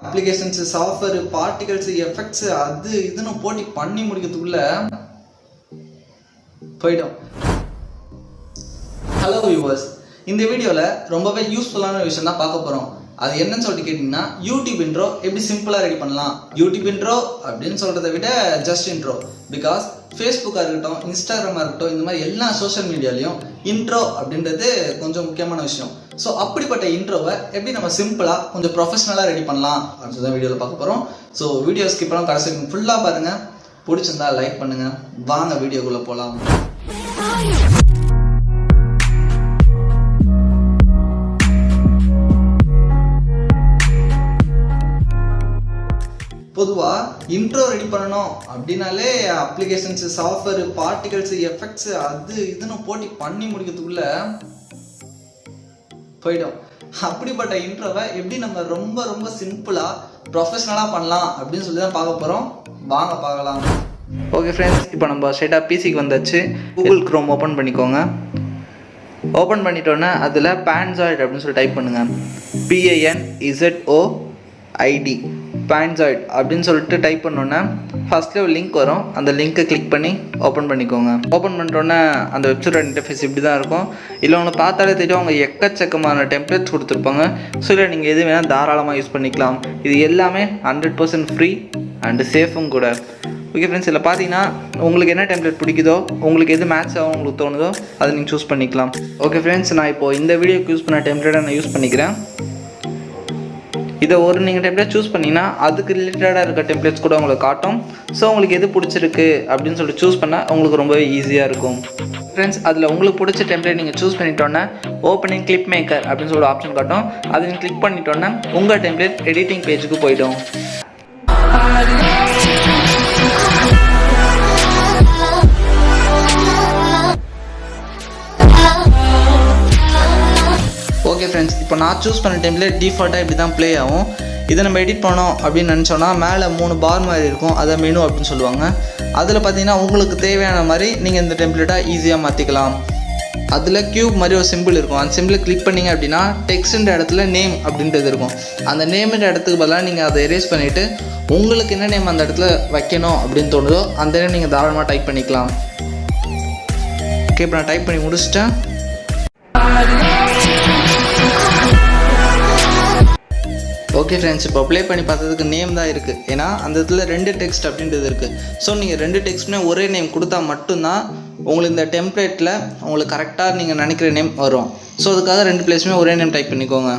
Applications, software, particles, effects அது இதுன்னு போட்டி பண்ணி முடிக்கிறதுக்குள்ள போயிடும். ஹலோ வியூவர்ஸ், இந்த வீடியோவில் ரொம்பவே யூஸ்ஃபுல்லான விஷயம் தான் பார்க்க போகிறோம். அது என்னன்னு சொல்லிட்டு கேட்டிங்கன்னா, யூடியூப் இன்ட்ரோ எப்படி சிம்பிளாக ரெடி பண்ணலாம். யூடியூப் இன்ட்ரோ அப்படின்னு சொல்கிறத விட ஜஸ்ட் இன்ட்ரோ. பிகாஸ் ஃபேஸ்புக்காக இருக்கட்டும், இன்ஸ்டாகிராமாக இருக்கட்டும், இந்த மாதிரி எல்லா சோஷியல் மீடியாலையும் இன்ட்ரோ அப்படின்றது கொஞ்சம் முக்கியமான விஷயம். ஸோ அப்படிப்பட்ட இன்ட்ரோவை எப்படி நம்ம சிம்பிளாக கொஞ்சம் ப்ரொஃபஷனலாக ரெடி பண்ணலாம் அப்படின்னு தான் வீடியோவில் பார்க்க போகிறோம். ஸோ வீடியோ ஸ்கிப் பண்ணாமல் கடைசி ஃபுல்லாக பாருங்கள். பிடிச்சிருந்தா லைக் பண்ணுங்கள். வாங்க வீடியோக்குள்ளே போகலாம். பொதுவாக இன்ட்ரோ ரெடி பண்ணணும் அப்படின்னாலே அப்ளிகேஷன்ஸு, சாஃப்ட்வேர், பார்ட்டிகல்ஸு, எஃபெக்ட்ஸு அது இதுன்னு போட்டி பண்ணி முடிக்கிறதுக்குள்ள போயிடும். அப்படிப்பட்ட இன்ட்ரோவை எப்படி நம்ம ரொம்ப ரொம்ப சிம்பிளாக ப்ரொஃபஷ்னலாக பண்ணலாம் அப்படின்னு சொல்லி தான் பார்க்க போகிறோம். வாங்க பார்க்கலாம். ஓகே ஃப்ரெண்ட்ஸ், இப்போ நம்ம ஸ்ட்ரெயிட்டாக பிசிக்கு வந்தாச்சு. கூகுள் க்ரோம் ஓப்பன் பண்ணிக்கோங்க. ஓப்பன் பண்ணிட்டோன்னே அதில் Panzoid அப்படின்னு சொல்லி டைப் பண்ணுங்கள். PANZOID Panzoid அப்படின்னு சொல்லிட்டு டைப் பண்ணோன்னே ஃபஸ்ட்டில் ஒரு லிங்க் வரும். அந்த லிங்க்கை கிளிக் பண்ணி ஓப்பன் பண்ணிக்கோங்க. ஓப்பன் பண்ணிட்டோன்னே அந்த வெப்சைட் இன்டர்ஃபேஸ் இப்படி தான் இருக்கும். இல்லை உங்களை பார்த்தாலே தெரியும், அவங்க எக்கச்சக்கமான டெம்ப்ளேட்ஸ் கொடுத்துருப்பாங்க. ஸோ இல்லை நீங்கள் எது வேணால் தாராளமாக யூஸ் பண்ணிக்கலாம். இது எல்லாமே 100% ஃப்ரீ அண்டு சேஃபும் கூட. ஓகே ஃப்ரெண்ட்ஸ், இதில் பார்த்தீங்கன்னா உங்களுக்கு என்ன டெம்ப்ளேட் பிடிக்குதோ, உங்களுக்கு எது மேட்ச் ஆகும் உங்களுக்கு தோணுதோ அதை நீங்கள் சூஸ் பண்ணிக்கலாம். ஓகே ஃப்ரெண்ட்ஸ், நான் இப்போது இந்த வீடியோக்கு யூஸ் பண்ண டெம்ப்ளேட்டை நான் யூஸ் பண்ணிக்கிறேன். இதை ஒரு நீங்கள் டெம்ப்ளேட் சூஸ் பண்ணிங்கன்னா அதுக்கு ரிலேட்டடாக இருக்க டெம்ப்ளேட்ஸ் கூட உங்களுக்கு காட்டும். ஸோ உங்களுக்கு எது பிடிச்சிருக்கு அப்படின்னு சொல்லிட்டு சூஸ் பண்ணால் உங்களுக்கு ரொம்பவே ஈஸியாக இருக்கும். ஃப்ரெண்ட்ஸ், அதில் உங்களுக்கு பிடிச்ச டெம்ப்ளேட் நீங்கள் சூஸ் பண்ணிட்டோன்னே ஓப்பனிங் கிளிப் மேக்கர் அப்படின்னு சொல்லி ஆப்ஷன் காட்டும். அதை நீங்கள் கிளிக் பண்ணிட்டோன்னே உங்கள் டெம்ப்ளேட் எடிட்டிங் பேஜுக்கு போய்டும். ஓகே ஃப்ரெண்ட்ஸ், இப்போ நான் சூஸ் பண்ண டெம்ப்ளேட் டிஃபால்ட்டாக இப்படி தான் ப்ளே ஆகும். இதை நம்ம எடிட் பண்ணோம் அப்படின்னு நினச்சோன்னா மேலே 3 பார் மாதிரி இருக்கும். அதை மெனு அப்படின்னு சொல்லுவாங்க. அதில் பார்த்தீங்கன்னா உங்களுக்கு தேவையான மாதிரி நீங்கள் இந்த டெம்ப்ளேட்டாக ஈஸியாக மாற்றிக்கலாம். அதில் க்யூப் மாதிரி ஒரு சிம்பிள் இருக்கும். அந்த சிம்பிளை கிளிக் பண்ணிங்க அப்படின்னா டெக்ஸ்ட்ன்ற இடத்துல நேம் அப்படின்றது இருக்கும். அந்த நேம்ன்ற இடத்துக்கு பதிலாக நீங்கள் அதை எரேஸ் பண்ணிவிட்டு உங்களுக்கு என்ன நேம் அந்த இடத்துல வைக்கணும் அப்படின்னு தோணுதோ அந்த நேம் நீங்கள் தாராளமாக டைப் பண்ணிக்கலாம். ஓகே, இப்போ நான் டைப் பண்ணி முடிச்சிட்டேன். ஓகே ஃப்ரெண்ட்ஸ், இப்போ ப்ளே பண்ணி பார்த்ததுக்கு நேம் தான் இருக்குது. ஏன்னா அந்த இடத்துல 2 டெக்ஸ்ட் அப்படின்றது இருக்குது. ஸோ நீங்கள் 2 டெக்ஸ்ட்டுமே ஒரே நேம் கொடுத்தா மட்டும்தான் உங்களுக்கு இந்த டெம்ப்ளேட்டில் உங்களுக்கு கரெக்டாக நீங்கள் நினைக்கிற நேம் வரும். ஸோ அதுக்காக 2 பிளேஸுமே ஒரே நேம் டைப் பண்ணிக்கோங்க.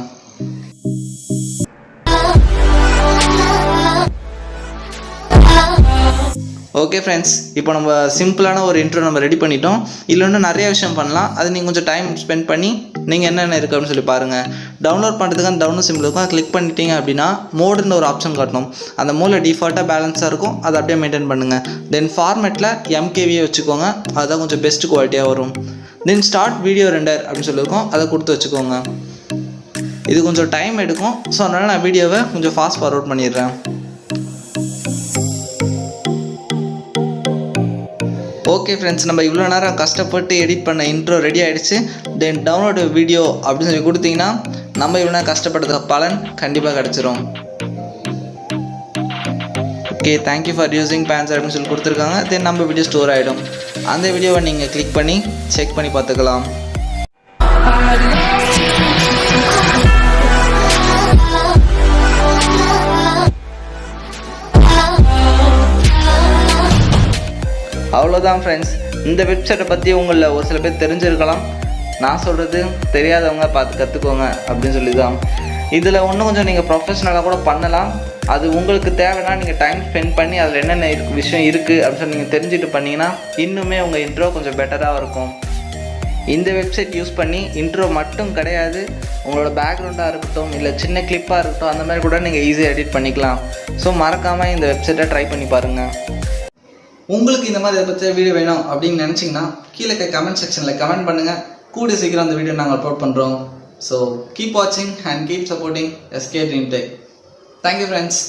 ஓகே ஃப்ரெண்ட்ஸ், இப்போ நம்ம சிம்பிளான ஒரு இன்ட்ரோ நம்ம ரெடி பண்ணிட்டோம். இதில் இன்னும் நிறைய விஷயம் பண்ணலாம். அது நீங்கள் கொஞ்சம் டைம் ஸ்பெண்ட் பண்ணி நீங்கள் என்னென்ன இருக்குது அப்படின்னு சொல்லி பாருங்கள். டவுன்லோட் பண்ணுறதுக்கு அந்த டவுன்லோட் சிம்பிள் இருக்கும். கிளிக் பண்ணிட்டீங்க அப்படின்னா மோடுன்னு ஒரு ஆப்ஷன் காட்டணும். அந்த மோடில் டிஃபால்ட்டாக பேலன்ஸாக இருக்கும். அதை அப்படியே மெயின்டைன் பண்ணுங்கள். தென் ஃபார்மேட்டில் MKV வச்சுக்கோங்க. அதுதான் கொஞ்சம் பெஸ்ட் குவாலிட்டியாக வரும். தென் ஸ்டார்ட் வீடியோ ரெண்டர் அப்படின்னு சொல்லியிருக்கோம். அதை கொடுத்து வச்சுக்கோங்க. இது கொஞ்சம் டைம் எடுக்கும். ஸோ அதனால் நான் வீடியோவை கொஞ்சம் ஃபாஸ்ட் ஃபார்வர்ட் பண்ணிடுறேன். ஓகே ஃப்ரெண்ட்ஸ், நம்ம இவ்வளோ நேரம் கஷ்டப்பட்டு எடிட் பண்ண இன்ட்ரோ ரெடி ஆகிடுச்சு. தென் டவுன்லோட் வீடியோ அப்படின்னு சொல்லி கொடுத்தீங்கன்னா நம்ம இவ்வளோ நேரம் கஷ்டப்பட்டதுக்கு பலன் கண்டிப்பாக கிடச்சிரும். Okay, thank you for using Panzoid அப்படின்னு சொல்லி கொடுத்துருக்காங்க. தென் நம்ம வீடியோ ஸ்டோர் ஆகிடும். அந்த வீடியோவை நீங்கள் கிளிக் பண்ணி செக் பண்ணி பார்த்துக்கலாம். அவ்வளோதான் ஃப்ரெண்ட்ஸ், இந்த வெப்சைட்டை பற்றி உங்களில் ஒரு சில பேர் தெரிஞ்சிருக்கலாம். நான் சொல்கிறது தெரியாதவங்க பார்த்து கற்றுக்கோங்க அப்படின்னு சொல்லி தான். இதில் இன்னும் கொஞ்சம் நீங்கள் ப்ரொஃபஷ்னலாக கூட பண்ணலாம். அது உங்களுக்கு தேவைன்னா நீங்கள் டைம் ஸ்பெண்ட் பண்ணி அதில் என்னென்ன விஷயம் இருக்குது அப்படின்னு சொல்லி நீங்கள் தெரிஞ்சுட்டு பண்ணிங்கன்னா இன்னுமே உங்கள் இன்ட்ரோ கொஞ்சம் பெட்டராக இருக்கும். இந்த வெப்சைட் யூஸ் பண்ணி இன்ட்ரோ மட்டும் கிடையாது, உங்களோட பேக்ரவுண்டாக இருக்கட்டும், இல்லை சின்ன கிளிப்பாக இருக்கட்டும், அந்த மாதிரி கூட நீங்கள் ஈஸியாக எடிட் பண்ணிக்கலாம். ஸோ மறக்காமல் இந்த வெப்சைட்டை ட்ரை பண்ணி பாருங்கள். உங்களுக்கு இந்த மாதிரி இதை பற்றி வீடியோ வேணும் அப்படின்னு நினச்சிங்கன்னா கீழே கமெண்ட் செக்ஷனில் கமெண்ட் பண்ணுங்கள். கூடிய சீக்கிரம் அந்த வீடியோ நாங்கள் அப்லோட் பண்ணுறோம். ஸோ கீப் வாட்சிங் and keep supporting SK Dream Tech. Thank you friends.